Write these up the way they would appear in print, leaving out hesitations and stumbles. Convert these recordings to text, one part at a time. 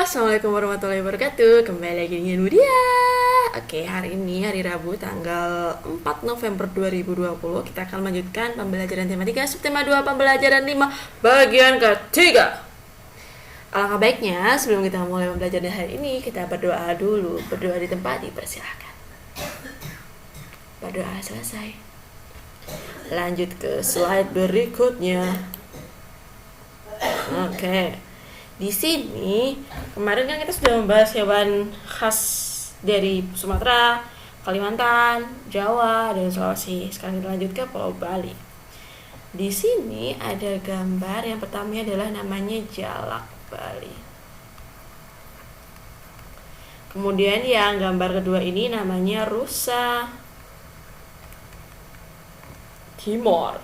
Assalamualaikum warahmatullahi wabarakatuh. Kembali lagi dengan Budia. Oke, hari ini hari Rabu tanggal 4 November 2020 kita akan melanjutkan pembelajaran tematika subtema 2 pembelajaran 5 bagian ketiga. Alangkah baiknya sebelum kita mulai pembelajaran hari ini kita berdoa dulu. Berdoa di tempat dipersilahkan. Berdoa selesai. Lanjut ke slide berikutnya. Oke. Di sini kemarin kan kita sudah membahas hewan khas dari Sumatera, Kalimantan, Jawa, dan Sulawesi. Sekarang kita lanjut ke Pulau Bali. Di sini ada gambar yang pertamanya adalah namanya jalak Bali. Kemudian yang gambar kedua ini namanya rusa Timor.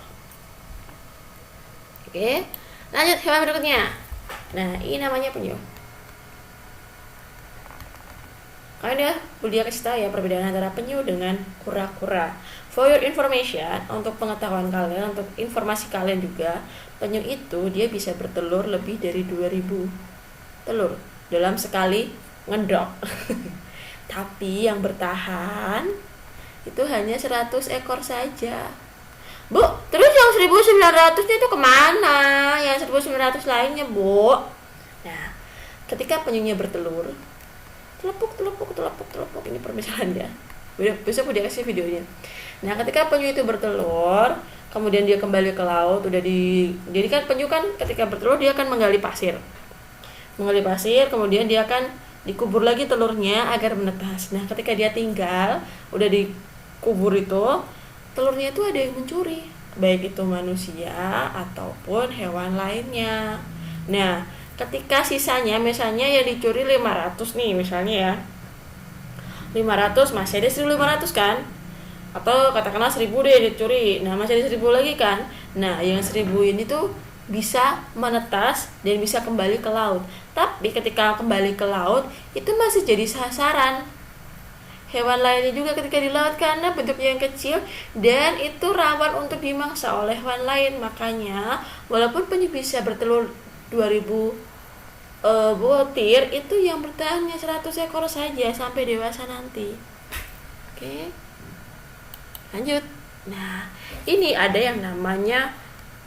Oke, lanjut hewan berikutnya. Nah, ini namanya penyu. Kalian ya, Budia kasih tahu ya perbedaan antara penyu dengan kura-kura. For your information, untuk pengetahuan kalian, untuk informasi kalian juga, penyu itu dia bisa bertelur lebih dari 2000 telur dalam sekali ngedok. Tapi yang bertahan itu hanya 100 ekor saja. Bu, terus yang 1900-nya itu kemana? Yang 1900 lainnya, Bu? Nah, ketika penyunya bertelur, telepuk. Ini permisalannya. Besok udah kasih videonya. Nah, ketika penyu itu bertelur, kemudian dia kembali ke laut, jadi kan penyu kan ketika bertelur dia akan menggali pasir. Kemudian dia akan dikubur lagi telurnya agar menetas. Nah, ketika dia tinggal, udah dikubur itu, telurnya itu ada yang mencuri, baik itu manusia ataupun hewan lainnya. Nah, ketika sisanya misalnya yang dicuri 500 nih misalnya ya, 500 masih ada 1500 kan, atau katakanlah 1000 deh yang dicuri, nah masih ada 1000 lagi kan. Nah, yang 1000 ini tuh bisa menetas dan bisa kembali ke laut. Tapi ketika kembali ke laut itu masih jadi sasaran hewan lainnya juga ketika di laut karena bentuknya yang kecil dan itu rawan untuk dimangsa oleh hewan lain. Makanya walaupun penyu bisa bertelur 2000 butir, itu yang bertahannya 100 ekor saja sampai dewasa nanti. Oke, lanjut. Nah, ini ada yang namanya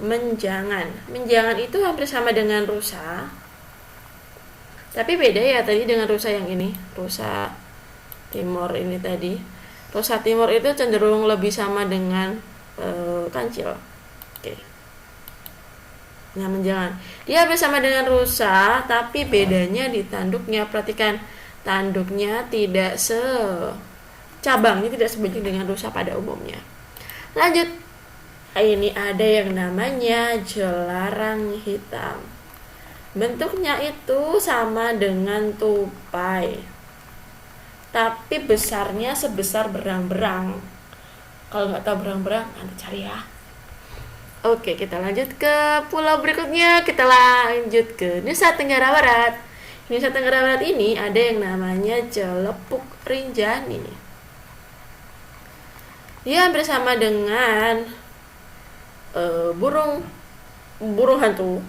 menjangan. Menjangan itu hampir sama dengan rusa, tapi beda ya tadi dengan rusa yang ini, rusa Timor ini tadi. Rusa Timor itu cenderung lebih sama dengan kancil. Oke. Nah, menjangan. Dia hampir sama dengan rusa, tapi bedanya di tanduknya. Perhatikan, tanduknya tidak cabangnya tidak sebanyak dengan rusa pada umumnya. Lanjut. Ini ada yang namanya jelarang hitam. Bentuknya itu sama dengan tupai, tapi besarnya sebesar berang-berang. Kalau nggak tahu berang-berang, nanti cari ya. Oke, kita lanjut ke pulau berikutnya. Kita lanjut ke Nusa Tenggara Barat. Nusa Tenggara Barat ini ada yang namanya Celepuk Rinjani. Dia hampir sama dengan burung hantu.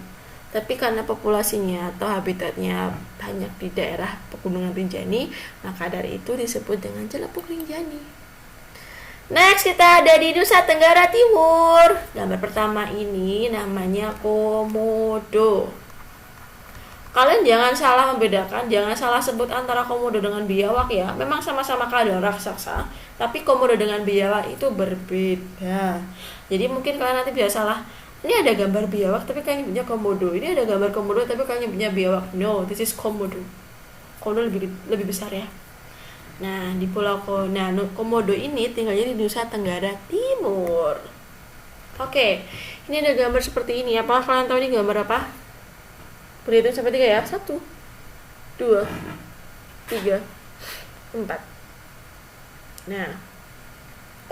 Tapi karena populasinya atau habitatnya banyak di daerah pegunungan Rinjani, maka dari itu disebut dengan Celepuk Rinjani. Next, kita ada di Nusa Tenggara Timur. Gambar pertama ini namanya komodo. Kalian jangan salah membedakan, jangan salah sebut antara komodo dengan biawak ya. Memang sama-sama keadaan raksasa, tapi komodo dengan biawak itu berbeda. Jadi mungkin kalian nanti bisa salah. Ini ada gambar biawak tapi kayaknya punya komodo. Ini ada gambar komodo tapi kayaknya punya biawak. No, this is komodo. Komodo lebih besar ya. Nah, di pulau komodo ini tinggalnya di Nusa Tenggara Timur. Oke, ini ada gambar seperti ini. Apa kalian tahu ini gambar apa? Berhitung sampai 3 ya. 1 2 3 4. Nah,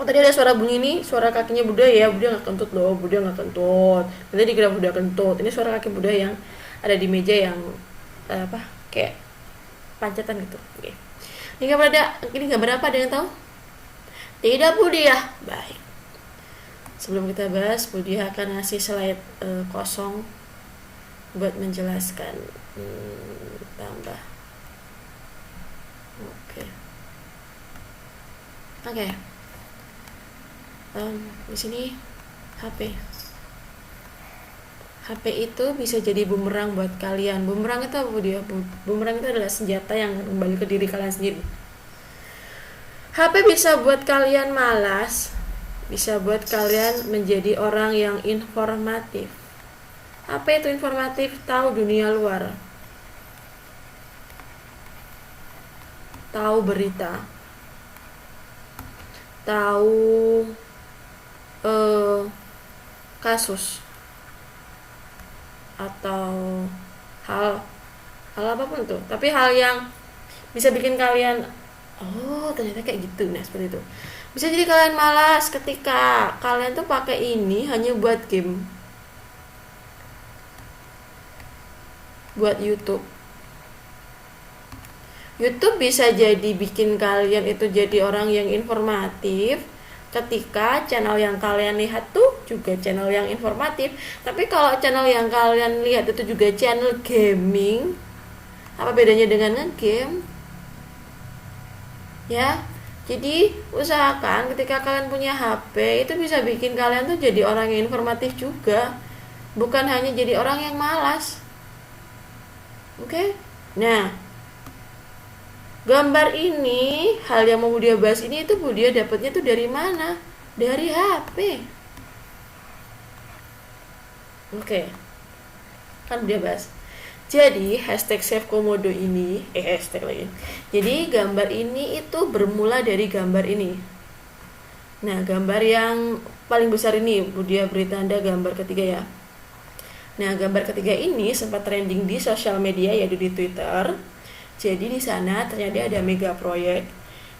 tadi ada suara bunyi nih, suara kakinya Buddha ya. Buddha nggak kentut loh, Buddha nggak kentut. Nanti dikira Buddha kentut. Ini suara kaki Buddha yang ada di meja yang kayak pancatan gitu. Oke. Ini gambar apa? Ada yang tahu? Tidak, Buddha. Baik. Sebelum kita bahas, Buddha akan ngasih slide kosong buat menjelaskan. tambah. Oke. Oke. Di sini HP. HP itu bisa jadi bumerang buat kalian. Bumerang itu apa dia? Bumerang itu adalah senjata yang kembali ke diri kalian sendiri. HP bisa buat kalian malas, bisa buat kalian menjadi orang yang informatif. Apa itu informatif? Tahu dunia luar, tahu berita, tahu kasus atau hal apapun tuh, tapi hal yang bisa bikin kalian ternyata kayak gitu. Nah, seperti itu bisa jadi kalian malas ketika kalian tuh pakai ini hanya buat game, buat YouTube bisa jadi bikin kalian itu jadi orang yang informatif ketika channel yang kalian lihat tuh juga channel yang informatif. Tapi kalau channel yang kalian lihat itu juga channel gaming, apa bedanya dengan nge-game? Ya, jadi usahakan ketika kalian punya HP itu bisa bikin kalian tuh jadi orang yang informatif juga, bukan hanya jadi orang yang malas. Oke? Nah, gambar ini, hal yang mau dia bahas ini itu dia dapatnya tuh dari mana? Dari HP. Oke. Kan dia bahas. Jadi hashtag Save Komodo ini, hashtag lagi. Jadi gambar ini itu bermula dari gambar ini. Nah, gambar yang paling besar ini, dia beri tanda gambar ketiga ya. Nah, gambar ketiga ini sempat trending di sosial media, yaitu di Twitter. Jadi di sana ternyata ada mega proyek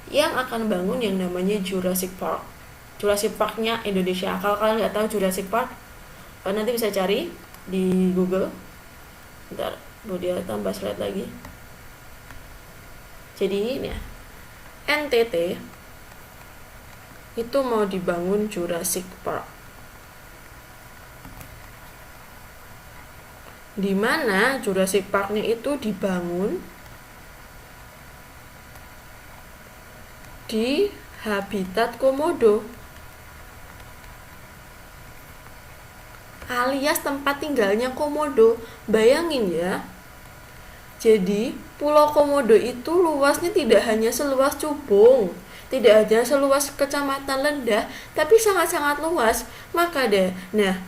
yang akan bangun yang namanya Jurassic Park. Jurassic Park-nya Indonesia. Kalau kalian nggak tahu Jurassic Park, nanti bisa cari di Google. Bentar, dia tambah slide lagi. Jadi ini ya, NTT itu mau dibangun Jurassic Park, di mana Jurassic Park-nya itu dibangun di habitat komodo, alias tempat tinggalnya komodo. Bayangin ya, jadi Pulau Komodo itu luasnya tidak hanya seluas Cubung, tidak hanya seluas Kecamatan Lendah, tapi sangat-sangat luas. Maka nah,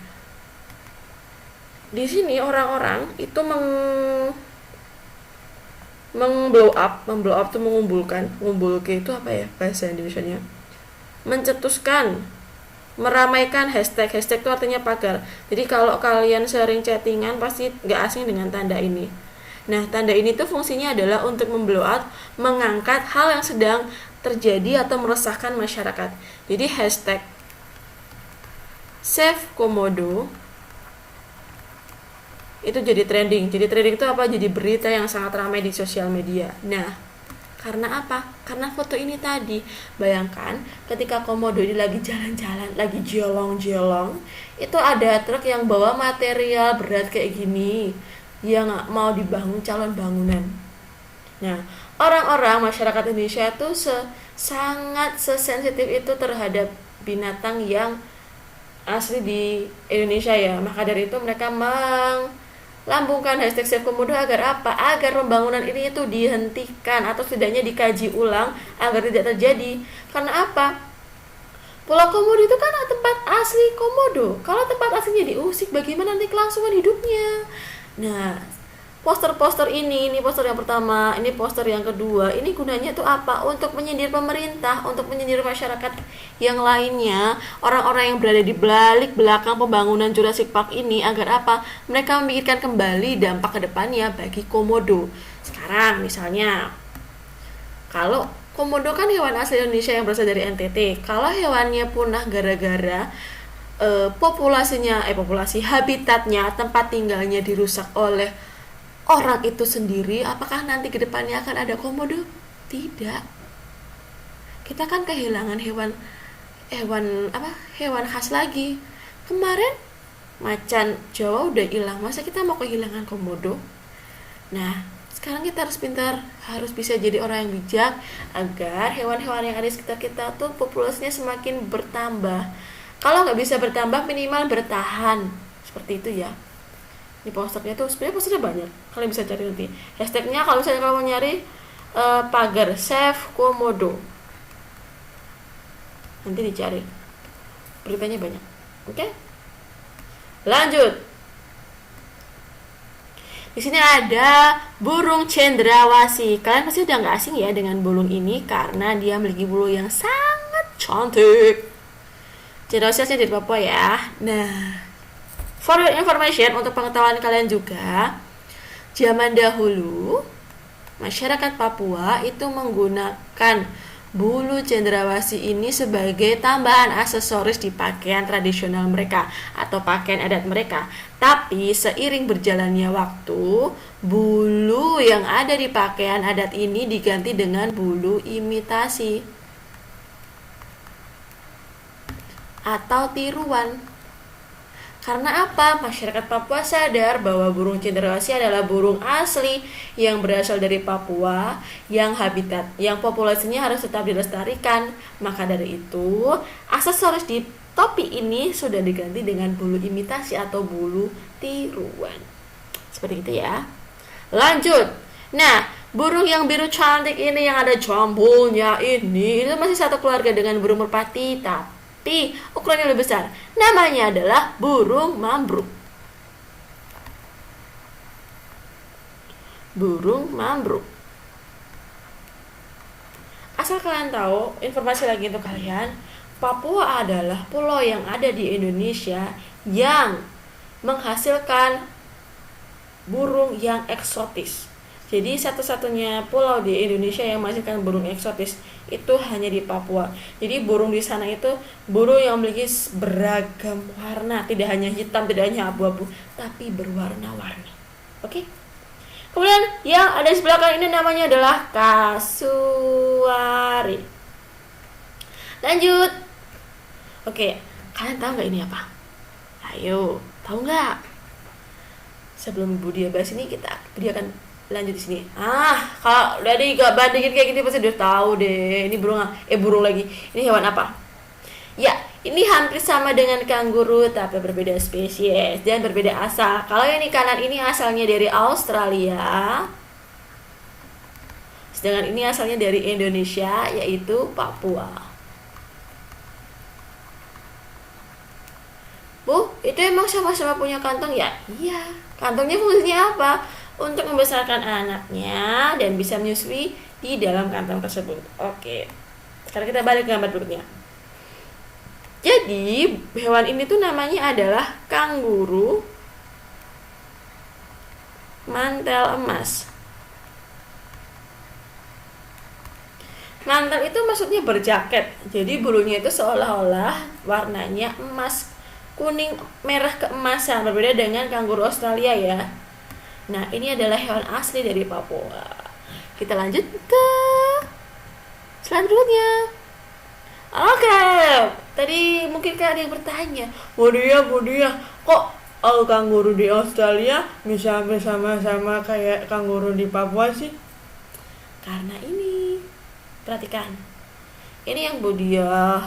di sini orang-orang itu blow up itu mengumpulkan itu apa ya bahasa Indonesianya, mencetuskan, meramaikan hashtag itu artinya pagar. Jadi kalau kalian sering chattingan pasti nggak asing dengan tanda ini. Nah, tanda ini tuh fungsinya adalah untuk memblow up, mengangkat hal yang sedang terjadi atau meresahkan masyarakat. Jadi hashtag Save Komodo itu jadi trending. Jadi trending itu apa? Jadi berita yang sangat ramai di sosial media. Nah, karena apa? Karena foto ini tadi. Bayangkan ketika komodo ini lagi jalan-jalan, lagi jolong-jolong, itu ada truk yang bawa material berat kayak gini yang mau dibangun calon bangunan. Nah, orang-orang masyarakat Indonesia itu sangat sensitif itu terhadap binatang yang asli di Indonesia ya. Maka dari itu mereka lambungkan hashtag Save Komodo agar apa? Agar pembangunan ini itu dihentikan atau setidaknya dikaji ulang agar tidak terjadi. Karena apa? Pulau Komodo itu kan tempat asli komodo. Kalau tempat aslinya diusik, bagaimana nanti kelangsungan hidupnya? Nah, poster-poster ini poster yang pertama, ini poster yang kedua, ini gunanya tuh apa? Untuk menyindir pemerintah, untuk menyindir masyarakat yang lainnya, orang-orang yang berada di belakang pembangunan Jurassic Park ini, agar apa? Mereka memikirkan kembali dampak ke depannya bagi komodo. Sekarang misalnya, kalau komodo kan hewan asli Indonesia yang berasal dari NTT. Kalau hewannya punah gara-gara populasi habitatnya, tempat tinggalnya dirusak oleh orang itu sendiri, apakah nanti ke depannya akan ada komodo? Tidak. Kita kan kehilangan hewan khas lagi. Kemarin macan Jawa udah hilang, masa kita mau kehilangan komodo? Nah, Sekarang kita harus pintar, harus bisa jadi orang yang bijak agar hewan-hewan yang ada di sekitar kita tuh populasinya semakin bertambah. Kalau nggak bisa bertambah, minimal bertahan. Seperti itu ya. Ini posternya tuh, sebenarnya posternya banyak. Kalian bisa cari nanti. Hashtagnya kalau misalnya kalau mau nyari pagar Save Komodo. Nanti dicari. Beritanya banyak. Oke? Lanjut. Di sini ada burung cendrawasih. Kalian pasti udah nggak asing ya dengan burung ini karena dia memiliki bulu yang sangat cantik. Cendrawasih dari Papua ya. Nah, for your information, untuk pengetahuan kalian juga, zaman dahulu masyarakat Papua itu menggunakan bulu cendrawasih ini sebagai tambahan aksesoris di pakaian tradisional mereka atau pakaian adat mereka. Tapi seiring berjalannya waktu, bulu yang ada di pakaian adat ini diganti dengan bulu imitasi atau tiruan. Karena apa? Masyarakat Papua sadar bahwa burung cendrawasih adalah burung asli yang berasal dari Papua, yang populasinya harus tetap dilestarikan. Maka dari itu, aksesoris di topi ini sudah diganti dengan bulu imitasi atau bulu tiruan. Seperti itu ya. Lanjut. Nah, burung yang biru cantik ini yang ada jambulnya ini itu masih satu keluarga dengan burung merpati, tapi ukurannya lebih besar. Namanya adalah burung mambruk. Burung mambruk. Asal kalian tahu, informasi lagi untuk kalian, Papua adalah pulau yang ada di Indonesia yang menghasilkan burung yang eksotis. Jadi satu-satunya pulau di Indonesia yang menghasilkan burung eksotis itu hanya di Papua. Jadi burung di sana itu burung yang memiliki beragam warna, tidak hanya hitam, tidak hanya abu-abu, tapi berwarna-warni. Oke? Kemudian yang ada di sebelah kanan ini namanya adalah kasuari. Lanjut. Oke, kalian tahu nggak ini apa? Ayo, tahu nggak? Sebelum Bu Dia bahas ini, dia akan lanjut di sini. Kalau dari gak bandingin kayak gini pasti udah tahu deh. Ini burung lagi. Ini hewan apa? Ya, ini hampir sama dengan kanguru tapi berbeda spesies dan berbeda asal. Kalau yang di kanan ini asalnya dari Australia, sedangkan ini asalnya dari Indonesia, yaitu Papua. Bu, itu emang sama-sama punya kantong ya? Iya. Kantongnya fungsinya apa? Untuk membesarkan anaknya dan bisa menyusui di dalam kantong tersebut. Oke. Sekarang kita balik ke gambar berikutnya. Jadi, hewan ini tuh namanya adalah kanguru mantel emas. Mantel itu maksudnya berjaket. Jadi bulunya itu seolah-olah warnanya emas, kuning merah keemasan, berbeda dengan kanguru Australia ya. Nah, ini adalah hewan asli dari Papua. Kita lanjut ke slide berikutnya. Oke, tadi mungkin ada yang bertanya, Bu Dia, kok kanguru di Australia bisa sama-sama kayak kanguru di Papua sih? Karena ini, perhatikan, ini yang Bu Dia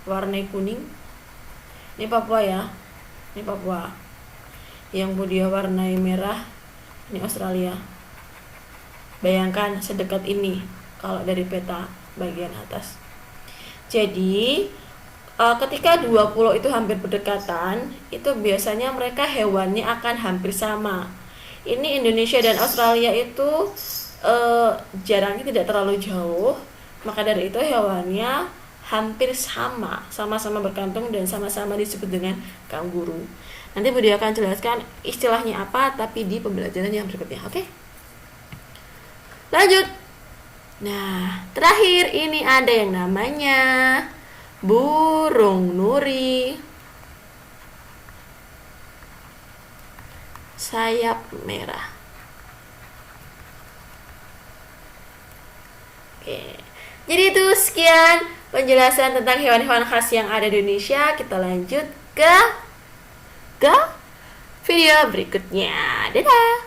warna kuning, ini Papua ya, ini Papua. Yang Bu Dia warnai merah, ini Australia. Bayangkan sedekat ini kalau dari peta bagian atas. Jadi ketika dua pulau itu hampir berdekatan, itu biasanya mereka hewannya akan hampir sama. Ini Indonesia dan Australia itu jaraknya tidak terlalu jauh, maka dari itu hewannya hampir sama-sama berkantung dan sama-sama disebut dengan kanguru. Nanti Bu Dia akan jelaskan istilahnya apa, tapi di pembelajaran yang berikutnya, oke? Lanjut. Nah, terakhir ini ada yang namanya burung nuri sayap merah. Oke. Jadi itu sekian penjelasan tentang hewan-hewan khas yang ada di Indonesia. Kita lanjut ke video berikutnya. Dadah.